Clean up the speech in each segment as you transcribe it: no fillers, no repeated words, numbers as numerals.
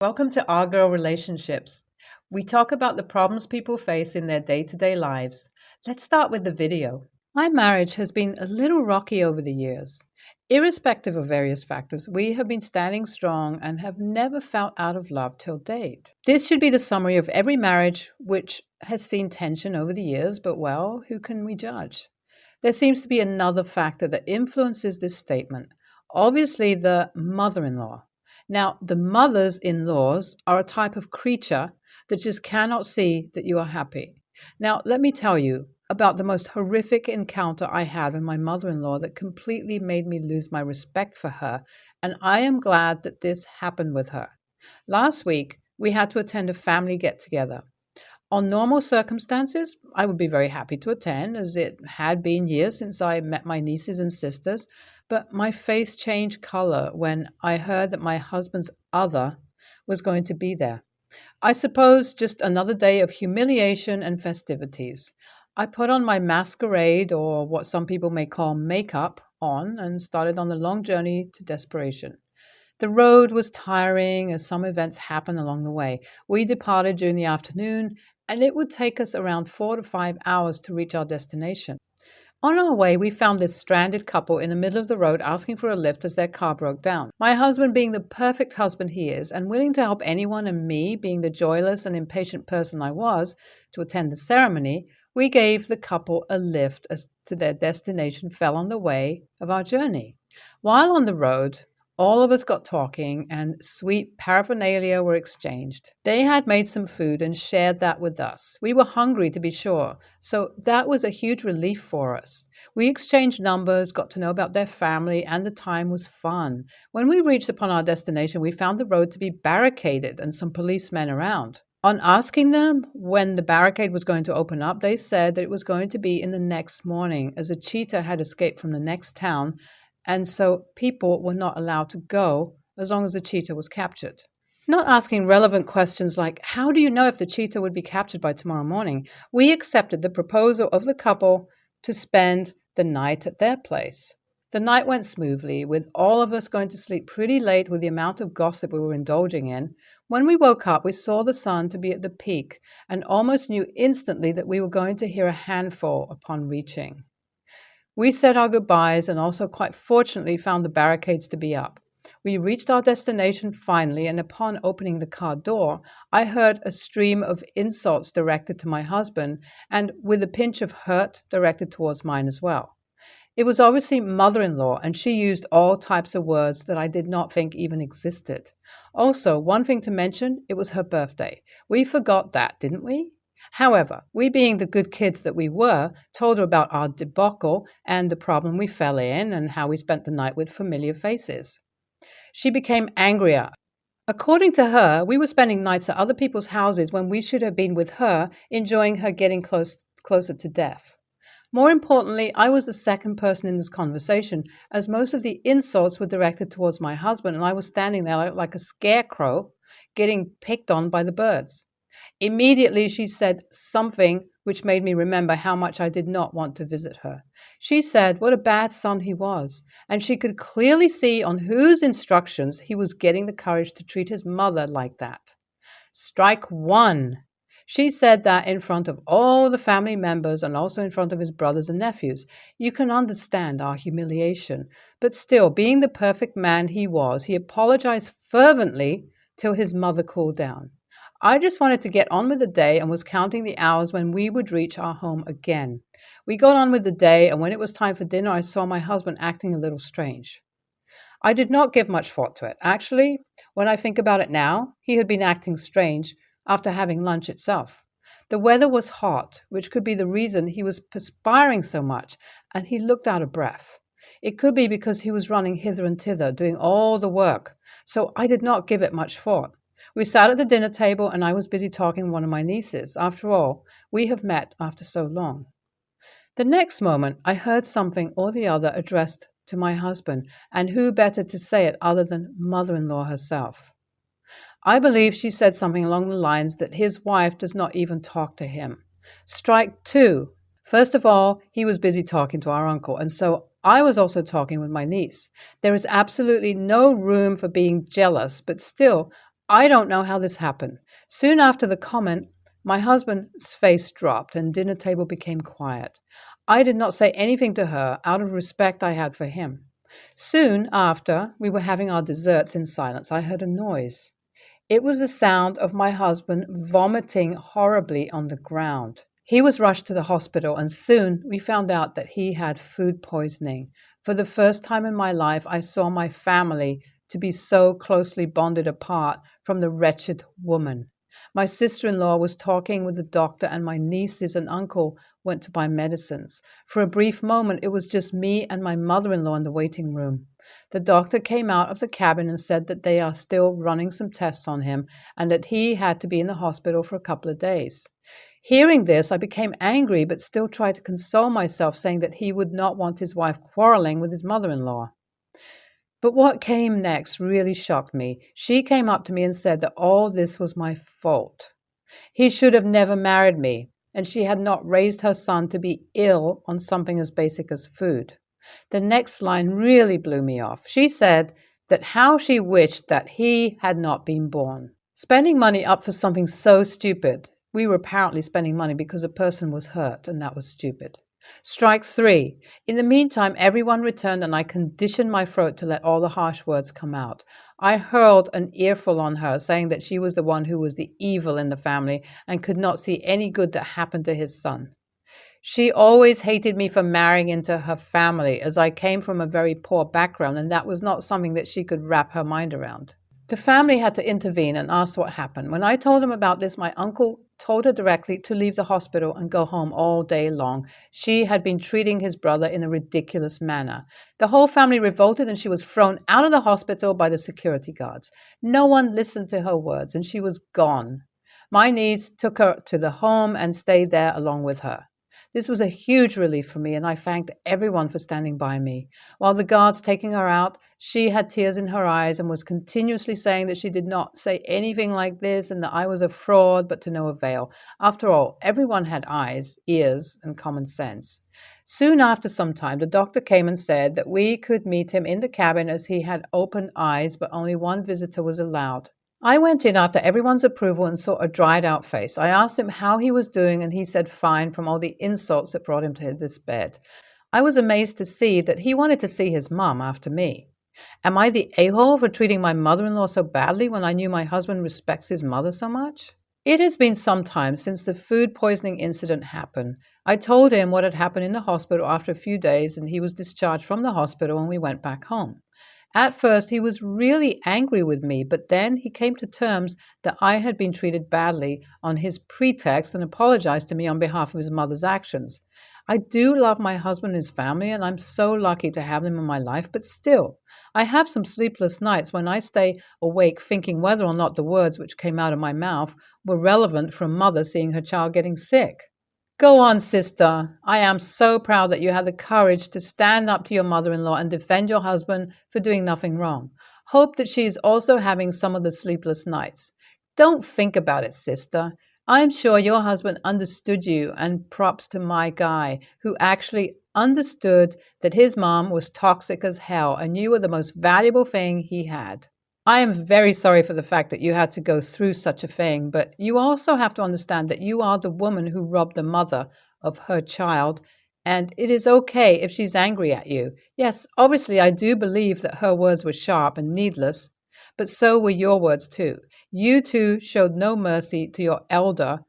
Welcome to Our Girl Relationships. We talk about the problems people face in their day-to-day lives. Let's start with the video. My marriage has been a little rocky over the years. Irrespective of various factors, we have been standing strong and have never felt out of love till date. This should be the summary of every marriage which has seen tension over the years, but well, who can we judge? There seems to be another factor that influences this statement. Obviously, the mother-in-law. Now, the mothers-in-laws are a type of creature that just cannot see that you are happy. Now, let me tell you about the most horrific encounter I had with my mother-in-law that completely made me lose my respect for her, and I am glad that this happened with her. Last week, we had to attend a family get-together. On normal circumstances, I would be very happy to attend, as it had been years since I met my nieces and sisters, but my face changed color when I heard that my husband's other was going to be there. I suppose just another day of humiliation and festivities. I put on my masquerade, or what some people may call makeup, on and started on the long journey to desperation. The road was tiring as some events happened along the way. We departed during the afternoon, and it would take us around 4 to 5 hours to reach our destination. On our way, we found this stranded couple in the middle of the road asking for a lift as their car broke down. My husband, being the perfect husband he is, and willing to help anyone, and me, being the joyless and impatient person I was, to attend the ceremony, we gave the couple a lift as to their destination fell on the way of our journey. While on the road, all of us got talking, and sweet paraphernalia were exchanged. They had made some food and shared that with us. We were hungry, to be sure, so that was a huge relief for us. We exchanged numbers, got to know about their family, and the time was fun. When we reached upon our destination, we found the road to be barricaded and some policemen around. On asking them when the barricade was going to open up, they said that it was going to be in the next morning, as a cheetah had escaped from the next town, and so people were not allowed to go as long as the cheetah was captured. Not asking relevant questions like, how do you know if the cheetah would be captured by tomorrow morning? We accepted the proposal of the couple to spend the night at their place. The night went smoothly, with all of us going to sleep pretty late with the amount of gossip we were indulging in. When we woke up, we saw the sun to be at the peak and almost knew instantly that we were going to hear a handfall upon reaching. We said our goodbyes and also quite fortunately found the barricades to be up. We reached our destination finally, and upon opening the car door, I heard a stream of insults directed to my husband, and with a pinch of hurt directed towards mine as well. It was obviously mother-in-law, and she used all types of words that I did not think even existed. Also, one thing to mention, it was her birthday. We forgot that, didn't we? However, we being the good kids that we were, told her about our debacle and the problem we fell in and how we spent the night with familiar faces. She became angrier. According to her, we were spending nights at other people's houses when we should have been with her, enjoying her getting closer to death. More importantly, I was the second person in this conversation, as most of the insults were directed towards my husband, and I was standing there like a scarecrow, getting picked on by the birds. Immediately she said something which made me remember how much I did not want to visit her. She said what a bad son he was, and she could clearly see on whose instructions he was getting the courage to treat his mother like that. Strike one. She said that in front of all the family members and also in front of his brothers and nephews. You can understand our humiliation, but still, being the perfect man he was, he apologized fervently till his mother cooled down. I just wanted to get on with the day and was counting the hours when we would reach our home again. We got on with the day, and when it was time for dinner, I saw my husband acting a little strange. I did not give much thought to it. Actually, when I think about it now, he had been acting strange after having lunch itself. The weather was hot, which could be the reason he was perspiring so much, and he looked out of breath. It could be because he was running hither and thither, doing all the work, so I did not give it much thought. We sat at the dinner table, and I was busy talking to one of my nieces. After all, we have met after so long. The next moment, I heard something or the other addressed to my husband, and who better to say it other than mother-in-law herself? I believe she said something along the lines that his wife does not even talk to him. Strike two. First of all, he was busy talking to our uncle, and so I was also talking with my niece. There is absolutely no room for being jealous, but still, I don't know how this happened. Soon after the comment, my husband's face dropped and dinner table became quiet. I did not say anything to her out of respect I had for him. Soon after we were having our desserts in silence, I heard a noise. It was the sound of my husband vomiting horribly on the ground. He was rushed to the hospital, and soon we found out that he had food poisoning. For the first time in my life, I saw my family to be so closely bonded apart from the wretched woman. My sister-in-law was talking with the doctor, and my nieces and uncle went to buy medicines. For a brief moment, it was just me and my mother-in-law in the waiting room. The doctor came out of the cabin and said that they are still running some tests on him and that he had to be in the hospital for a couple of days. Hearing this, I became angry but still tried to console myself, saying that he would not want his wife quarreling with his mother-in-law. But what came next really shocked me. She came up to me and said that all this was my fault. He should have never married me, and she had not raised her son to be ill on something as basic as food. The next line really blew me off. She said that how she wished that he had not been born. Spending money up for something so stupid. We were apparently spending money because a person was hurt, and that was stupid. Strike 3. In the meantime, everyone returned, and I conditioned my throat to let all the harsh words come out. I hurled an earful on her, saying that she was the one who was the evil in the family and could not see any good that happened to his son. She always hated me for marrying into her family, as I came from a very poor background, and that was not something that she could wrap her mind around. The family had to intervene and asked what happened. When I told them about this, my uncle told her directly to leave the hospital and go home all day long. She had been treating his brother in a ridiculous manner. The whole family revolted, and she was thrown out of the hospital by the security guards. No one listened to her words, and she was gone. My niece took her to the home and stayed there along with her. This was a huge relief for me, and I thanked everyone for standing by me. While the guards taking her out, she had tears in her eyes and was continuously saying that she did not say anything like this and that I was a fraud, but to no avail. After all, everyone had eyes, ears, and common sense. Soon after some time, the doctor came and said that we could meet him in the cabin as he had open eyes, but only one visitor was allowed. I went in after everyone's approval and saw a dried-out face. I asked him how he was doing, and he said fine from all the insults that brought him to this bed. I was amazed to see that he wanted to see his mum after me. Am I the a-hole for treating my mother-in-law so badly when I knew my husband respects his mother so much? It has been some time since the food poisoning incident happened. I told him what had happened in the hospital after a few days, and he was discharged from the hospital and we went back home. At first, he was really angry with me, but then he came to terms that I had been treated badly on his pretext and apologized to me on behalf of his mother's actions. I do love my husband and his family, and I'm so lucky to have them in my life, but still, I have some sleepless nights when I stay awake thinking whether or not the words which came out of my mouth were relevant for a mother seeing her child getting sick. Go on, sister. I am so proud that you had the courage to stand up to your mother-in-law and defend your husband for doing nothing wrong. Hope that she is also having some of the sleepless nights. Don't think about it, sister. I'm sure your husband understood you, and props to my guy, who actually understood that his mom was toxic as hell and you were the most valuable thing he had. I am very sorry for the fact that you had to go through such a thing, but you also have to understand that you are the woman who robbed the mother of her child, and it is okay if she's angry at you. Yes, obviously I do believe that her words were sharp and needless, but so were your words too. You too showed no mercy to your elder,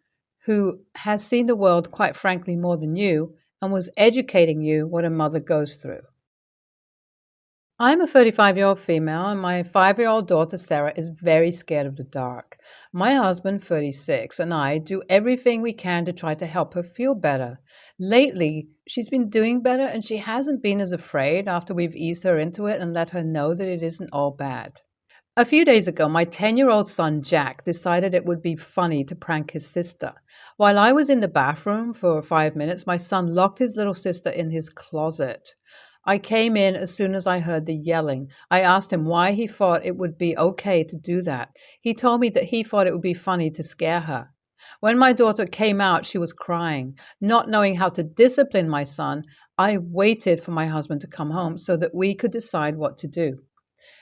who has seen the world, quite frankly, more than you, and was educating you what a mother goes through. I'm a 35-year-old female, and my 5-year-old daughter, Sarah, is very scared of the dark. My husband, 36, and I do everything we can to try to help her feel better. Lately, she's been doing better, and she hasn't been as afraid after we've eased her into it and let her know that it isn't all bad. A few days ago, my 10-year-old son, Jack, decided it would be funny to prank his sister. While I was in the bathroom for 5 minutes, my son locked his little sister in his closet. I came in as soon as I heard the yelling. I asked him why he thought it would be okay to do that. He told me that he thought it would be funny to scare her. When my daughter came out, she was crying. Not knowing how to discipline my son, I waited for my husband to come home so that we could decide what to do.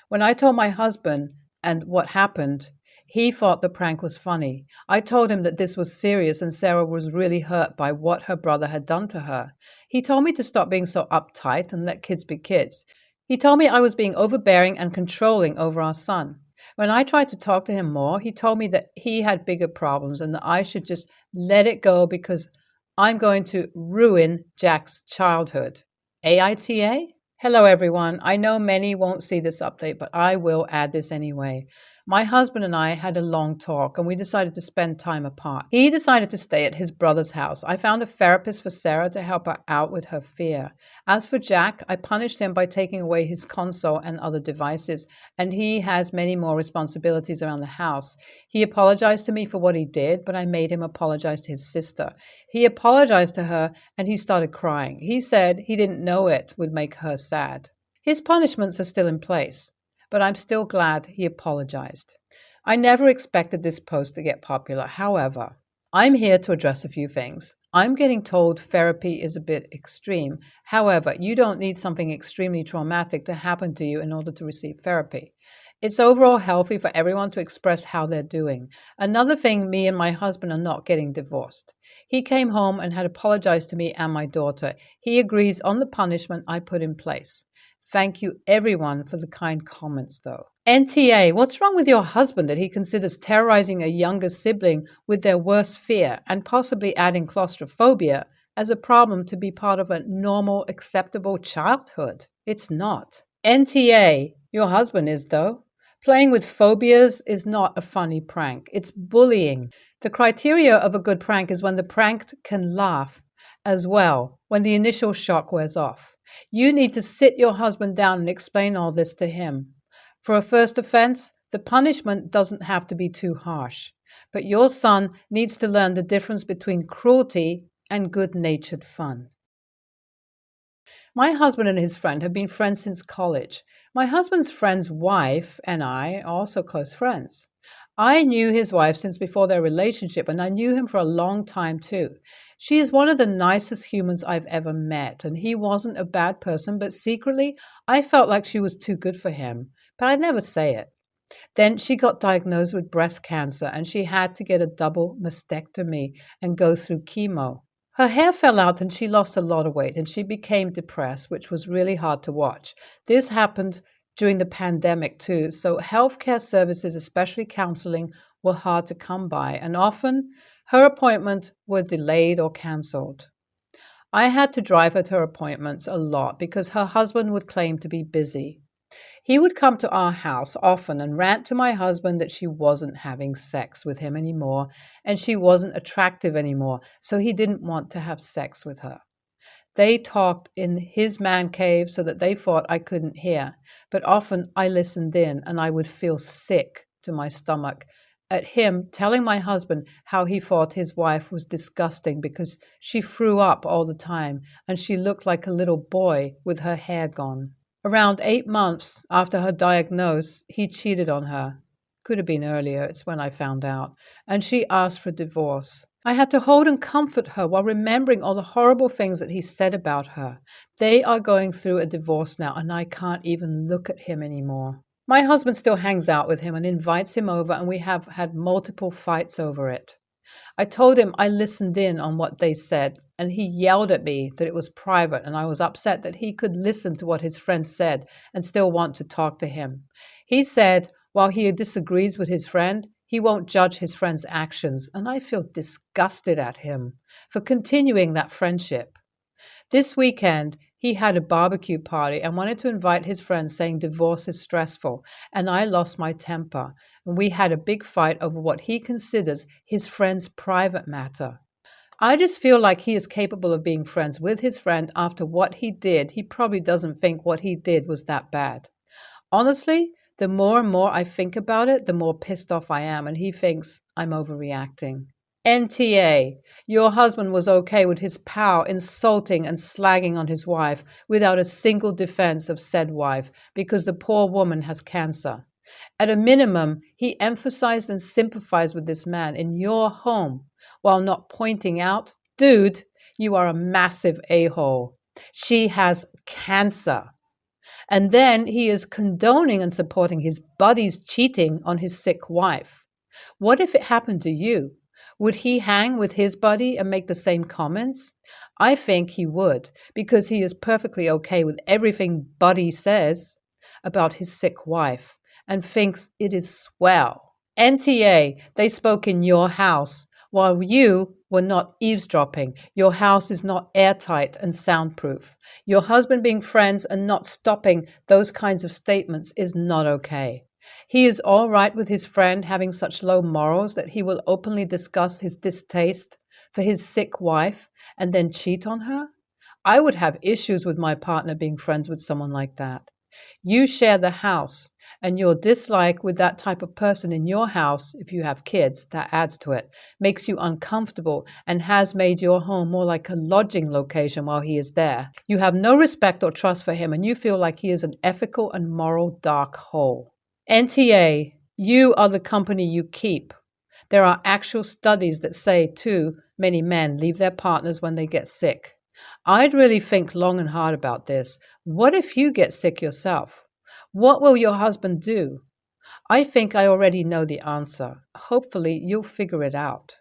When I told my husband and what happened, He thought the prank was funny. I told him that this was serious and Sarah was really hurt by what her brother had done to her. He told me to stop being so uptight and let kids be kids. He told me I was being overbearing and controlling over our son. When I tried to talk to him more, he told me that he had bigger problems and that I should just let it go because I'm going to ruin Jack's childhood. AITA? Hello, everyone. I know many won't see this update, but I will add this anyway. My husband and I had a long talk and we decided to spend time apart. He decided to stay at his brother's house. I found a therapist for Sarah to help her out with her fear. As for Jack, I punished him by taking away his console and other devices, and he has many more responsibilities around the house. He apologized to me for what he did, but I made him apologize to his sister. He apologized to her and he started crying. He said he didn't know it would make her sad. His punishments are still in place, but I'm still glad he apologized. I never expected this post to get popular. However, I'm here to address a few things. I'm getting told therapy is a bit extreme. However, you don't need something extremely traumatic to happen to you in order to receive therapy. It's overall healthy for everyone to express how they're doing. Another thing, me and my husband are not getting divorced. He came home and had apologized to me and my daughter. He agrees on the punishment I put in place. Thank you, everyone, for the kind comments, though. NTA, what's wrong with your husband that he considers terrorizing a younger sibling with their worst fear and possibly adding claustrophobia as a problem to be part of a normal, acceptable childhood? It's not. NTA, your husband is, though. Playing with phobias is not a funny prank. It's bullying. The criteria of a good prank is when the pranked can laugh as well, when the initial shock wears off. You need to sit your husband down and explain all this to him. For a first offense, the punishment doesn't have to be too harsh. But your son needs to learn the difference between cruelty and good-natured fun. My husband and his friend have been friends since college. My husband's friend's wife and I are also close friends. I knew his wife since before their relationship, and I knew him for a long time too. She is one of the nicest humans I've ever met, and he wasn't a bad person, but secretly I felt like she was too good for him, but I'd never say it. Then she got diagnosed with breast cancer, and she had to get a double mastectomy and go through chemo. Her hair fell out and she lost a lot of weight, and she became depressed, which was really hard to watch. This happened during the pandemic too, so healthcare services, especially counseling, were hard to come by, and often her appointments were delayed or cancelled. I had to drive her to her appointments a lot because her husband would claim to be busy. He would come to our house often and rant to my husband that she wasn't having sex with him anymore and she wasn't attractive anymore, so he didn't want to have sex with her. They talked in his man cave so that they thought I couldn't hear, but often I listened in and I would feel sick to my stomach at him telling my husband how he thought his wife was disgusting because she threw up all the time and she looked like a little boy with her hair gone. Around 8 months after her diagnosis, he cheated on her. Could have been earlier, it's when I found out, and she asked for divorce. I had to hold and comfort her while remembering all the horrible things that he said about her. They are going through a divorce now, and I can't even look at him anymore. My husband still hangs out with him and invites him over, and we have had multiple fights over it. I told him I listened in on what they said, and he yelled at me that it was private, and I was upset that he could listen to what his friend said and still want to talk to him. He said while he disagrees with his friend, he won't judge his friend's actions, and I feel disgusted at him for continuing that friendship. This weekend, he had a barbecue party and wanted to invite his friends, saying divorce is stressful, and I lost my temper, and we had a big fight over what he considers his friend's private matter. I just feel like he is capable of being friends with his friend after what he did. He probably doesn't think what he did was that bad. Honestly, the more and more I think about it, the more pissed off I am, and he thinks I'm overreacting. NTA, your husband was okay with his pal insulting and slagging on his wife without a single defense of said wife because the poor woman has cancer. At a minimum, he emphasized and sympathized with this man in your home while not pointing out, dude, you are a massive a-hole. She has cancer. And then he is condoning and supporting his buddy's cheating on his sick wife. What if it happened to you? Would he hang with his buddy and make the same comments? I think he would, because he is perfectly okay with everything Buddy says about his sick wife and thinks it is swell. NTA, they spoke in your house while you were not eavesdropping. Your house is not airtight and soundproof. Your husband being friends and not stopping those kinds of statements is not okay. He is all right with his friend having such low morals that he will openly discuss his distaste for his sick wife and then cheat on her? I would have issues with my partner being friends with someone like that. You share the house, and your dislike with that type of person in your house, if you have kids, that adds to it, makes you uncomfortable and has made your home more like a lodging location while he is there. You have no respect or trust for him, and you feel like he is an ethical and moral dark hole. NTA, you are the company you keep. There are actual studies that say, too, many men leave their partners when they get sick. I'd really think long and hard about this. What if you get sick yourself? What will your husband do? I think I already know the answer. Hopefully, you'll figure it out.